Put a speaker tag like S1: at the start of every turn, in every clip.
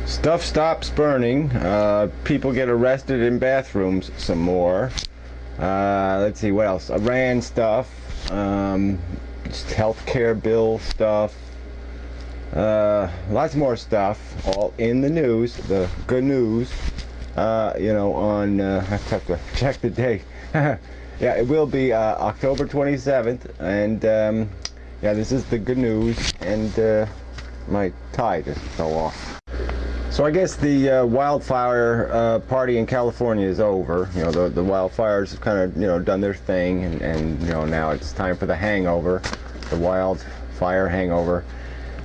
S1: Stuff stops burning. People get arrested in bathrooms some more. Let's see, what else? Iran stuff. Just healthcare bill stuff. Lots more stuff. All in the news. The GANOOZE. You know, on... I have to check the date. Yeah, it will be October 27th. And, yeah, this is the GANOOZE. And my tie just fell off. So I guess the wildfire party in California is over. You know, the wildfires have kind of, you know, done their thing, and you know, now it's time for the hangover, the wildfire hangover.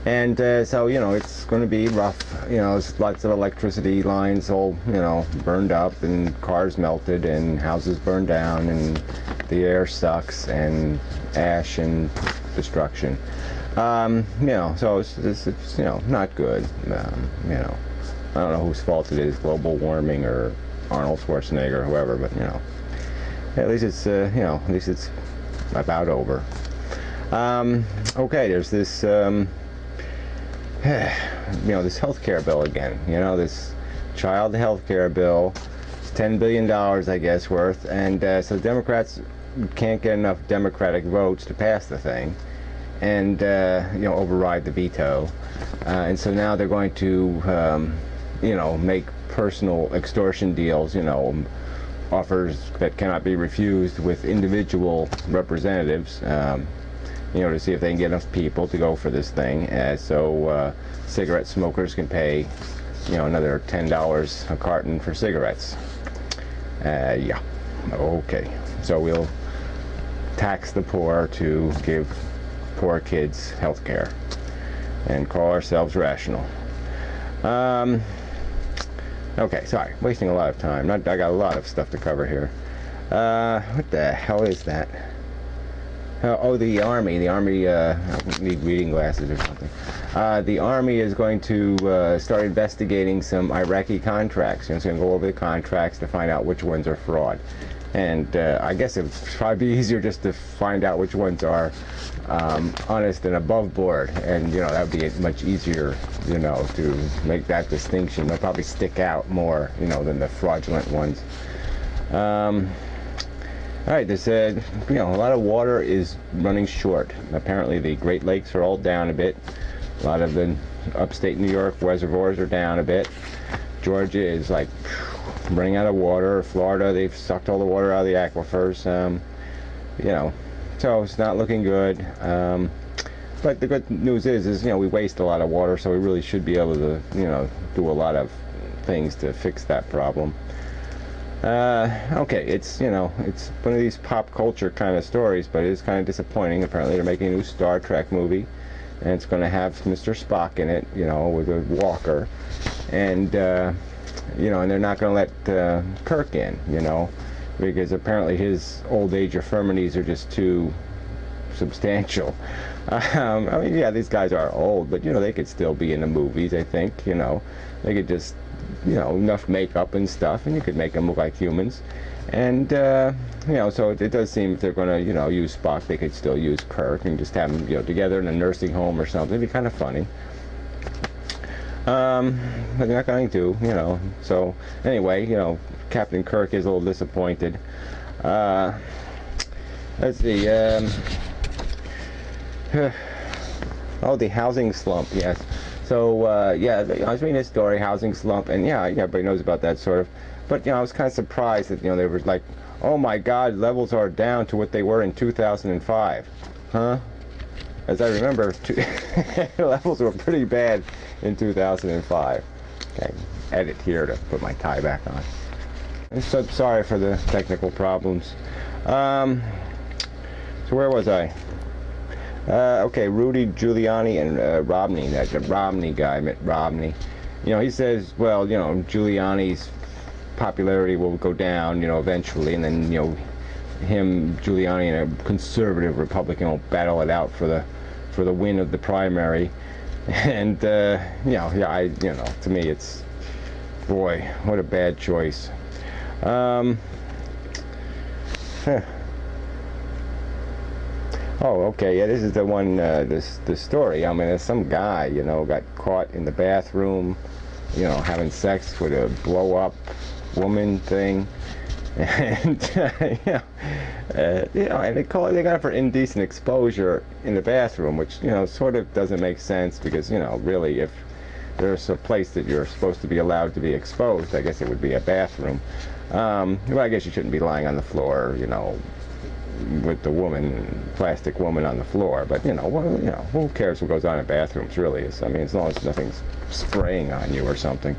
S1: And so, you know, it's going to be rough. You know, there's lots of electricity lines all, you know, burned up, and cars melted, and houses burned down, and the air sucks, and ash and destruction. You know, so it's you know, not good. You know, I don't know whose fault it is, global warming or Arnold Schwarzenegger or whoever, but you know, at least it's you know, at least it's about over. Okay, there's this you know, this healthcare bill again. You know, this child healthcare bill. It's $10 billion, I guess, worth, and so Democrats can't get enough Democratic votes to pass the thing, and you know, override the veto, and so now they're going to you know, make personal extortion deals, you know, offers that cannot be refused with individual representatives, you know, to see if they can get enough people to go for this thing, so cigarette smokers can pay, you know, another $10 a carton for cigarettes. Yeah, okay, so we'll tax the poor to give poor kids health care and call ourselves rational. Okay, sorry, wasting a lot of time. I got a lot of stuff to cover here. What the hell is that? Oh, the Army. I need reading glasses or something. The Army is going to start investigating some Iraqi contracts. You know, it's going to go over the contracts to find out which ones are fraud. And I guess it'd probably be easier just to find out which ones are honest and above board, and you know, that would be much easier, you know, to make that distinction. They'll probably stick out more, you know, than the fraudulent ones. All right, they said, you know, a lot of water is running short. Apparently the Great Lakes are all down a bit. A lot of the upstate New York reservoirs are down a bit. Georgia is like running out of water. Florida, they've sucked all the water out of the aquifers. You know, so it's not looking good. But the good news is, you know, we waste a lot of water, so we really should be able to, you know, do a lot of things to fix that problem. Okay, it's, you know, it's one of these pop culture kind of stories, but it is kind of disappointing. Apparently they're making a new Star Trek movie, and it's going to have Mr. Spock in it, you know, with a walker, and you know, and they're not going to let Kirk in, you know, because apparently his old age infirmities are just too substantial. I mean, yeah, these guys are old, but you know, they could still be in the movies. I think, you know, they could just, you know, enough makeup and stuff, and you could make them look like humans. And you know, so it does seem if they're going to, you know, use Spock, they could still use Kirk and just have them, you know, together in a nursing home or something. It'd be kind of funny. But they're not going to, you know. So anyway, you know, Captain Kirk is a little disappointed. Let's see. Oh, the housing slump. Yes. So yeah, I was reading this story, housing slump, and yeah, everybody knows about that sort of. But you know, I was kind of surprised that, you know, they were like, oh my God, levels are down to what they were in 2005. Huh? As I remember, levels were pretty bad in 2005. Okay, edit here to put my tie back on. I'm so sorry for the technical problems. So where was I? Okay, Rudy Giuliani and Romney, that Romney guy, Mitt Romney. You know, he says, well, you know, Giuliani's popularity will go down, you know, eventually, and then, you know, Giuliani and a conservative Republican will battle it out for the win of the primary. And you know, yeah, you know, to me it's, boy, what a bad choice. Oh, okay, yeah, this is the one, this story. I mean, there's some guy, you know, got caught in the bathroom you know, having sex with a blow-up woman thing. And you know, and they got it for indecent exposure in the bathroom, which, you know, sort of doesn't make sense, because, you know, really, if there's a place that you're supposed to be allowed to be exposed, I guess it would be a bathroom. Well, I guess you shouldn't be lying on the floor, you know, with the plastic woman on the floor. But, you know, well, you know, who cares what goes on in bathrooms, really? I mean, as long as nothing's spraying on you or something.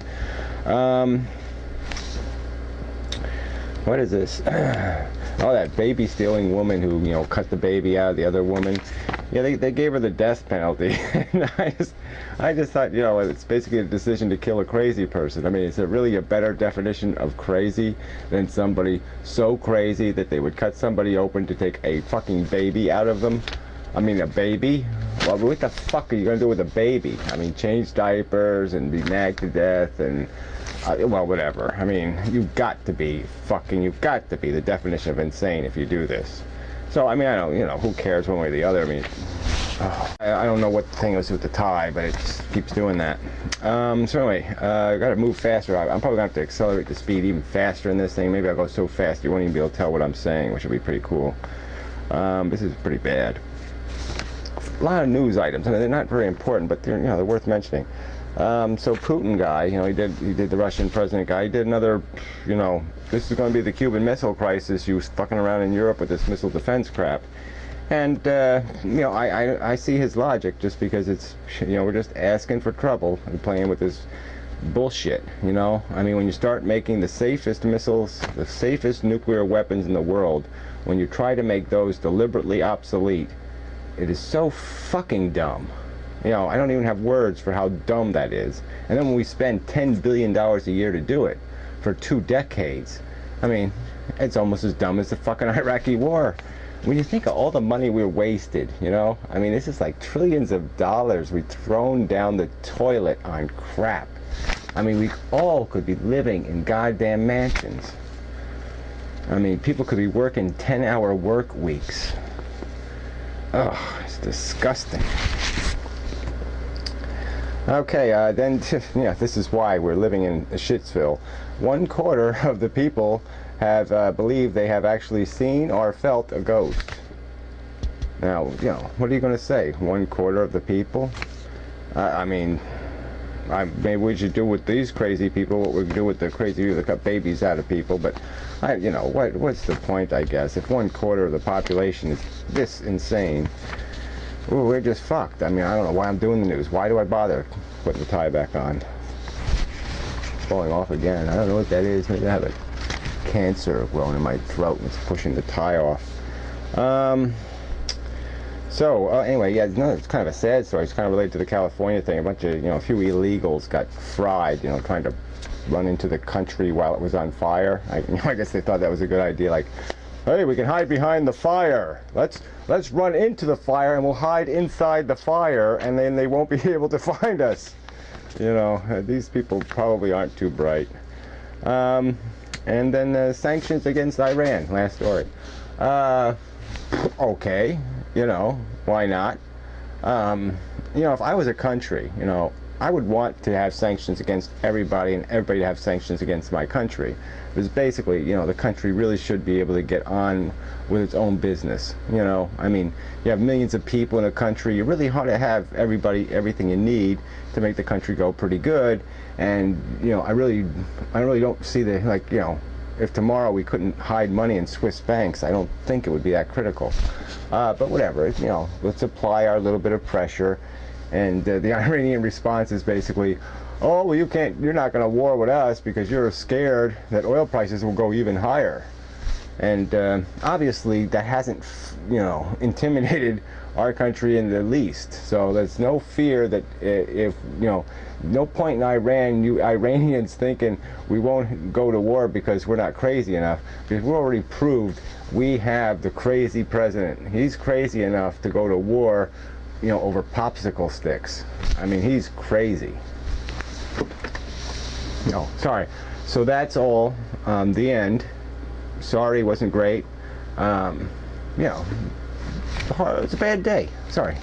S1: What is this? Oh, that baby stealing woman who, you know, cut the baby out of the other woman. Yeah, they gave her the death penalty. And I just thought, you know, it's basically a decision to kill a crazy person. I mean, is it really a better definition of crazy than somebody so crazy that they would cut somebody open to take a fucking baby out of them? I mean, a baby? Well, what the fuck are you going to do with a baby? I mean, change diapers and be nagged to death and... well, whatever. I mean, you've got to be the definition of insane if you do this. So, I mean, I don't, you know, who cares one way or the other? I mean, I don't know what the thing is with the tie, but it just keeps doing that. So anyway, I got to move faster. I'm probably going to have to accelerate the speed even faster in this thing. Maybe I'll go so fast you won't even be able to tell what I'm saying, which would be pretty cool. This is pretty bad. A lot of news items. I mean, they're not very important, but they're, you know, they're worth mentioning. So Putin guy, you know, he did the Russian president guy. He did another, you know, this is going to be the Cuban Missile Crisis. You fucking around in Europe with this missile defense crap. And, you know, I see his logic, just because it's, you know, we're just asking for trouble and playing with this bullshit, you know. I mean, when you start making the safest missiles, the safest nuclear weapons in the world, when you try to make those deliberately obsolete, it is so fucking dumb. You know, I don't even have words for how dumb that is. And then when we spend $10 billion a year to do it for 2 decades, I mean, it's almost as dumb as the fucking Iraqi war. When you think of all the money we're wasted, you know, I mean, this is like trillions of dollars we've thrown down the toilet on crap. I mean, we all could be living in goddamn mansions. I mean, people could be working 10-hour work weeks. Ugh, it's disgusting. Okay, then, yeah, this is why we're living in Shitsville. 1/4 of the people have believe they have actually seen or felt a ghost. Now, you know, what are you going to say? 1/4 of the people? I mean, maybe we should do with these crazy people what we do with the crazy people that cut babies out of people. But you know, what's the point? I guess if 1/4 of the population is this insane. Ooh, we're just fucked. I mean, I don't know why I'm doing the news. Why do I bother putting the tie back on? It's falling off again. I don't know what that is. Maybe I have a cancer growing in my throat and it's pushing the tie off. So, anyway, yeah, no, it's kind of a sad story. It's kind of related to the California thing. A bunch of, you know, a few illegals got fried, you know, trying to run into the country while it was on fire. I guess they thought that was a good idea. Like, hey, we can hide behind the fire. Let's run into the fire and we'll hide inside the fire, and then they won't be able to find us. You know, these people probably aren't too bright. And then sanctions against Iran. Last story. Okay, you know, why not? You know, if I was a country, you know, I would want to have sanctions against everybody and everybody to have sanctions against my country. Because basically, you know, the country really should be able to get on with its own business. You know, I mean, you have millions of people in a country. You really ought to have everything you need to make the country go pretty good. And, you know, I really don't see the, like, you know, if tomorrow we couldn't hide money in Swiss banks, I don't think it would be that critical. But whatever, you know, let's apply our little bit of pressure. And the Iranian response is basically, oh, well, you're not going to war with us because you're scared that oil prices will go even higher. And obviously that hasn't, you know, intimidated our country in the least. So there's no fear that if, you know, no point in Iran, you Iranians thinking we won't go to war because we're not crazy enough. Because we're already proved we have the crazy president. He's crazy enough to go to war, you know, over popsicle sticks. I mean, he's crazy. No, sorry. So that's all. The end. Sorry, wasn't great. You know, it's a bad day. Sorry.